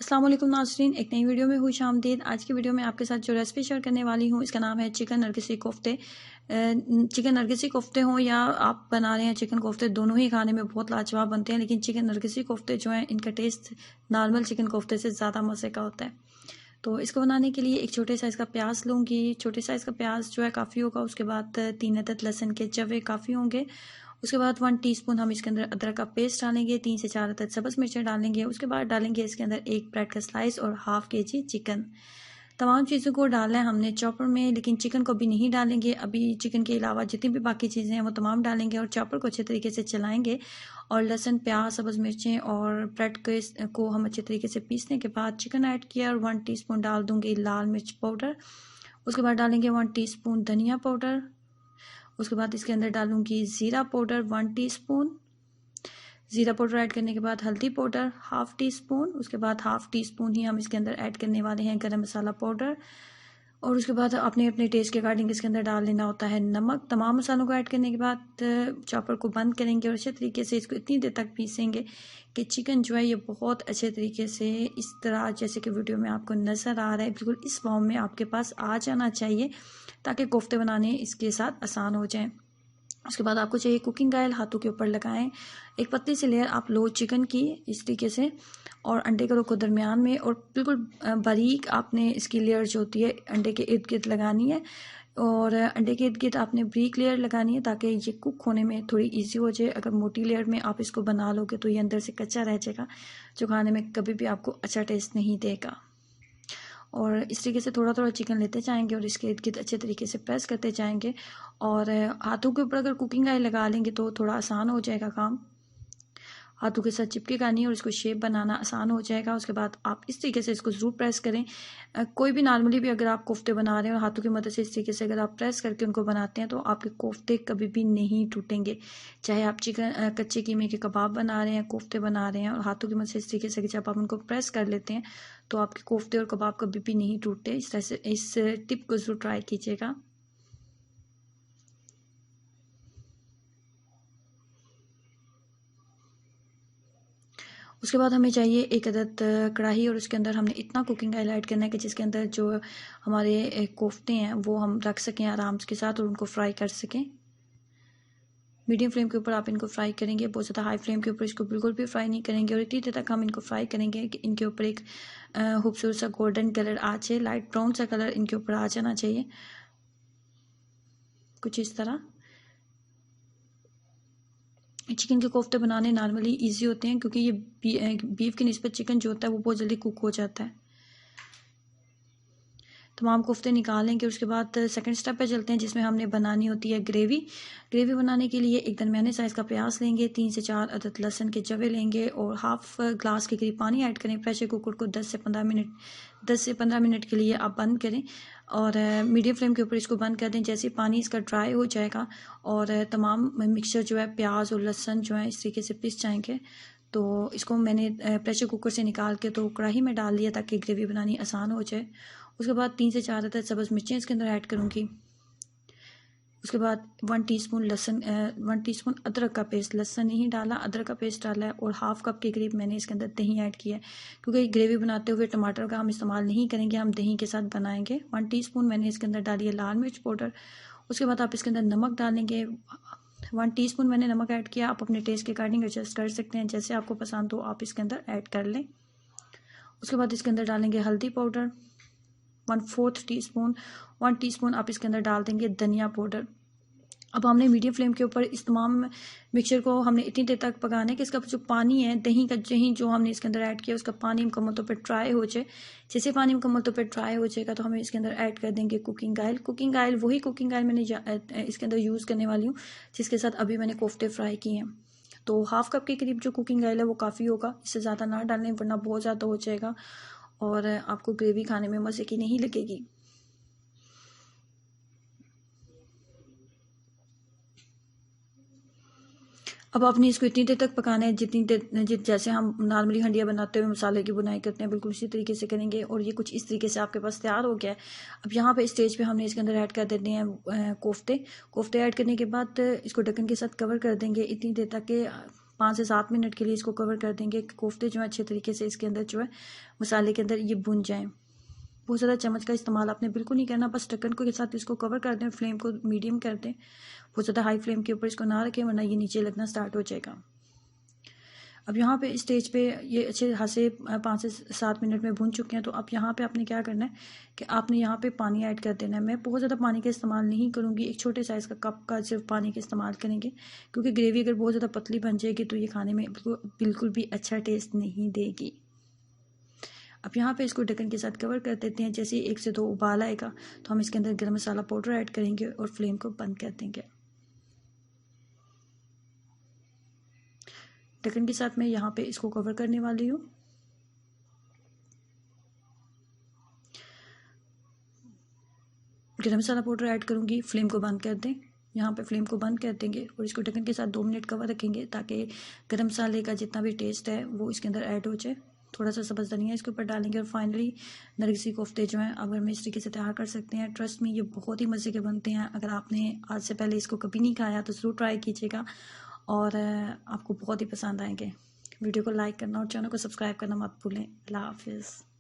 अस्सलाम वालेकुम नाज़रीन, एक नई वीडियो में खुशामदीद। आज की वीडियो में आपके साथ जो रेसिपी शेयर करने वाली हूँ इसका नाम है चिकन नरगिसी कोफ्ते। चिकन नरगिसी कोफ्ते हों या आप बना रहे हैं चिकन कोफ्ते, दोनों ही खाने में बहुत लाजवाब बनते हैं। लेकिन चिकन नरगिसी कोफ्ते जो हैं इनका टेस्ट नॉर्मल चिकन कोफ्ते से ज़्यादा मज़े का होता है। तो इसको बनाने के लिए एक छोटे साइज़ का प्याज लूँगी। छोटे साइज़ का प्याज जो है काफ़ी होगा। उसके बाद 3 अदद लहसुन के जवे काफ़ी होंगे। उसके बाद 1 टीस्पून हम इसके अंदर अदरक का पेस्ट डालेंगे। 3 से 4 अदद सब्ज़ मिर्चें डालेंगे। उसके बाद डालेंगे इसके अंदर 1 ब्रेड का स्लाइस और हाफ़ kg चिकन। तमाम चीज़ों को डालना है हमने चॉपर में, लेकिन चिकन को भी नहीं डालेंगे। अभी चिकन के अलावा जितनी भी बाकी चीज़ें हैं वो तमाम डालेंगे और चॉपर को अच्छे तरीके से चलाएंगे। और लहसुन, प्याज, सब्ज़ मिर्चें और ब्रेड को हम अच्छे तरीके से पीसने के बाद चिकन ऐड किया और 1 टीस्पून डाल दूँगी लाल मिर्च पाउडर। उसके बाद डालेंगे 1 टीस्पून धनिया पाउडर। उसके बाद इसके अंदर डालूंगी ज़ीरा पाउडर 1 टीस्पून। ज़ीरा पाउडर ऐड करने के बाद हल्दी पाउडर हाफ़ टी स्पून। उसके बाद हाफ़ टी स्पून ही हम इसके अंदर ऐड करने वाले हैं गरम मसाला पाउडर। और उसके बाद अपने अपने टेस्ट के अकॉर्डिंग इसके अंदर डाल लेना होता है नमक। तमाम मसालों को ऐड करने के बाद चॉपर को बंद करेंगे और अच्छे तरीके से इसको इतनी देर तक पीसेंगे कि चिकन जो है ये बहुत अच्छे तरीके से इस तरह जैसे कि वीडियो में आपको नज़र आ रहा है बिल्कुल इस फॉर्म में आपके पास आ जाना चाहिए, ताकि कोफ्ते बनाने इसके साथ आसान हो जाएं। उसके बाद आपको चाहिए कुकिंग ऑयल, हाथों के ऊपर लगाएं। एक पतली सी लेयर आप लो चिकन की इस तरीके से, और अंडे को रखो दरमियान में और बिल्कुल बारीक आपने इसकी लेयर जो होती है अंडे के इर्द गिर्द लगानी है। और अंडे के इर्द गिर्द आपने ब्रीक लेयर लगानी है ताकि ये कुक होने में थोड़ी इजी हो जाए। अगर मोटी लेयर में आप इसको बना लोगे तो ये अंदर से कच्चा रह जाएगा, जो खाने में कभी भी आपको अच्छा टेस्ट नहीं देगा। और इस तरीके से थोड़ा थोड़ा चिकन लेते जाएंगे और इसके इर्द गिर्द अच्छे तरीके से प्रेस करते जाएंगे। और हाथों के ऊपर अगर कुकिंग ऑयल लगा लेंगे तो थोड़ा आसान हो जाएगा काम, हाथों के साथ चिपकेगा नहीं और इसको शेप बनाना आसान हो जाएगा। उसके बाद आप इस तरीके से इसको ज़रूर प्रेस करें। कोई भी नॉर्मली भी अगर आप कोफ्ते बना रहे हैं और हाथों की मदद से इस तरीके से अगर आप प्रेस करके उनको बनाते हैं तो आपके कोफ्ते कभी भी नहीं टूटेंगे। चाहे आप चिकन कच्चे कीमे के कबाब बना रहे हैं, कोफ्ते बना रहे हैं, और हाथों की मदद से इस तरीके से जब आप उनको प्रेस कर लेते हैं तो आपके कोफ्ते और कबाब कभी भी नहीं टूटते। इस तरह से इस टिप को ज़रूर ट्राई कीजिएगा। उसके बाद हमें चाहिए एक अदद कढ़ाई और उसके अंदर हमने इतना कुकिंग ऑयल ऐड करना है कि जिसके अंदर जो हमारे कोफ्ते हैं वो हम रख सकें आराम के साथ और उनको फ्राई कर सकें। मीडियम फ्लेम के ऊपर आप इनको फ्राई करेंगे, बहुत ज़्यादा हाई फ्लेम के ऊपर इसको बिल्कुल भी फ्राई नहीं करेंगे। और इतनी देर तक हम इनको फ्राई करेंगे कि इनके ऊपर एक खूबसूरत सा गोल्डन कलर आ जाए, लाइट ब्राउन सा कलर इनके ऊपर आ जाना चाहिए कुछ इस तरह। चिकन के कोफ्ते बनाने नॉर्मली इजी होते हैं क्योंकि ये बीफ की निस्बत चिकन जो होता है वो बहुत जल्दी कुक हो जाता है। तमाम कोफ्ते निकालेंगे। उसके बाद सेकंड स्टेप पे चलते हैं जिसमें हमने बनानी होती है ग्रेवी। ग्रेवी बनाने के लिए एक दरमियाने साइज़ का प्याज लेंगे, 3 से 4 अदद लहसुन के जवे लेंगे और हाफ़ ग्लास के करीब पानी ऐड करें। प्रेशर कुकर को 10 से 15 मिनट के लिए आप बंद करें और मीडियम फ्लेम के ऊपर इसको बंद कर दें। जैसे पानी इसका ड्राई हो जाएगा और तमाम मिक्सचर जो है प्याज और लहसुन जो है इस तरीके से पिस जाएंगे, तो इसको मैंने प्रेशर कुकर से निकाल के तो कढ़ाई में डाल दिया ताकि ग्रेवी बनानी आसान हो जाए। उसके बाद 3 से 4 अदद सब्ज़ मिर्चें इसके अंदर ऐड करूँगी। उसके बाद 1 टीस्पून अदरक का पेस्ट, लहसुन नहीं डाला, अदरक का पेस्ट डाला है। और हाफ़ कप के करीब मैंने इसके अंदर दही ऐड किया है क्योंकि ग्रेवी बनाते हुए टमाटर का हम इस्तेमाल नहीं करेंगे, हम दही के साथ बनाएंगे। 1 टीस्पून मैंने इसके अंदर डाली है लाल मिर्च पाउडर। उसके बाद आप इसके अंदर नमक डालेंगे, 1 टीस्पून मैंने नमक ऐड किया। आप अपने टेस्ट के अकॉर्डिंग एडजस्ट कर सकते हैं, जैसे आपको पसंद हो आप इसके अंदर ऐड कर लें। उसके बाद इसके अंदर डालेंगे हल्दी पाउडर 1/4 टीस्पून। 1 टीस्पून आप इसके अंदर डाल देंगे धनिया पाउडर। अब हमने मीडियम फ्लेम के ऊपर इस तमाम मिक्सचर को हमने इतनी देर तक पकाना है कि इसका जो पानी है दही जो हमने इसके अंदर ऐड किया उसका पानी मुकम्मल तौर पर ड्राई हो जाए। जैसे पानी मुकम्मल तौर पर ड्राई हो जाएगा तो हमें इसके अंदर ऐड कर देंगे कुकिंग ऑयल। कुकिंग ऑयल वही कुकिंग ऑयल मैंने इसके अंदर यूज़ करने वाली हूँ जिसके साथ अभी मैंने कोफ्ते फ्राई किए हैं। तो हाफ़ कप के करीब जो कुकिंग ऑयल है वो काफ़ी होगा, इससे ज़्यादा ना डालें वरना बहुत ज़्यादा हो जाएगा और आपको ग्रेवी खाने में मज़े की नहीं लगेगी। अब आपने इसको इतनी देर तक पकाना है जैसे हम नॉर्मली हंडिया बनाते हुए मसाले की बुनाई करते हैं बिल्कुल इसी तरीके से करेंगे। और ये कुछ इस तरीके से आपके पास तैयार हो गया है। अब यहाँ पे स्टेज पे हमने इसके अंदर ऐड कर देते हैं कोफ्ते। कोफ्ते ऐड करने के बाद इसको ढक्कन के साथ कवर कर देंगे इतनी देर तक कि 5 से 7 मिनट के लिए इसको कवर कर देंगे कि कोफ्ते जो है अच्छे तरीके से इसके अंदर जो है मसाले के अंदर ये भुन जाएं। बहुत ज़्यादा चम्मच का इस्तेमाल आपने बिल्कुल नहीं करना, बस ढक्कन के साथ इसको कवर कर दें, फ्लेम को मीडियम कर दें, बहुत ज़्यादा हाई फ्लेम के ऊपर इसको ना रखें वरना ये नीचे लगना स्टार्ट हो जाएगा। अब यहाँ पे स्टेज पे ये अच्छे खासे 5 से 7 मिनट में भून चुके हैं। तो अब यहाँ पे आपने क्या करना है कि आपने यहाँ पे पानी ऐड कर देना है। मैं बहुत ज़्यादा पानी का इस्तेमाल नहीं करूँगी, एक छोटे साइज़ का कप का सिर्फ पानी का इस्तेमाल करेंगे, क्योंकि ग्रेवी अगर बहुत ज़्यादा पतली बन जाएगी तो ये खाने में बिल्कुल भी अच्छा टेस्ट नहीं देगी। अब यहाँ पे इसको ढक्कन के साथ कवर कर देते हैं। जैसे 1 से 2 उबाल आएगा तो हम इसके अंदर गरम मसाला पाउडर ऐड करेंगे और फ्लेम को बंद कर देंगे। ढक्कन के साथ मैं यहाँ पे इसको कवर करने वाली हूँ। गरम मसाला पाउडर ऐड करूँगी, फ्लेम को बंद कर दें। यहाँ पे फ्लेम को बंद कर देंगे और इसको ढक्कन के साथ 2 मिनट कवर रखेंगे ताकि गरम मसाले का जितना भी टेस्ट है वो इसके अंदर ऐड हो जाए। थोड़ा सा सब्ज़ धनिया इसके ऊपर डालेंगे और फाइनली नरगिसी कोफ्ते जो हैं अब हम इस तरीके से तैयार कर सकते हैं। ट्रस्ट में ये बहुत ही मज़े के बनते हैं। अगर आपने आज से पहले इसको कभी नहीं खाया तो ज़रूर ट्राई कीजिएगा और आपको बहुत ही पसंद आएंगे। वीडियो को लाइक करना और चैनल को सब्सक्राइब करना मत भूलें। अल्लाह हाफिज़।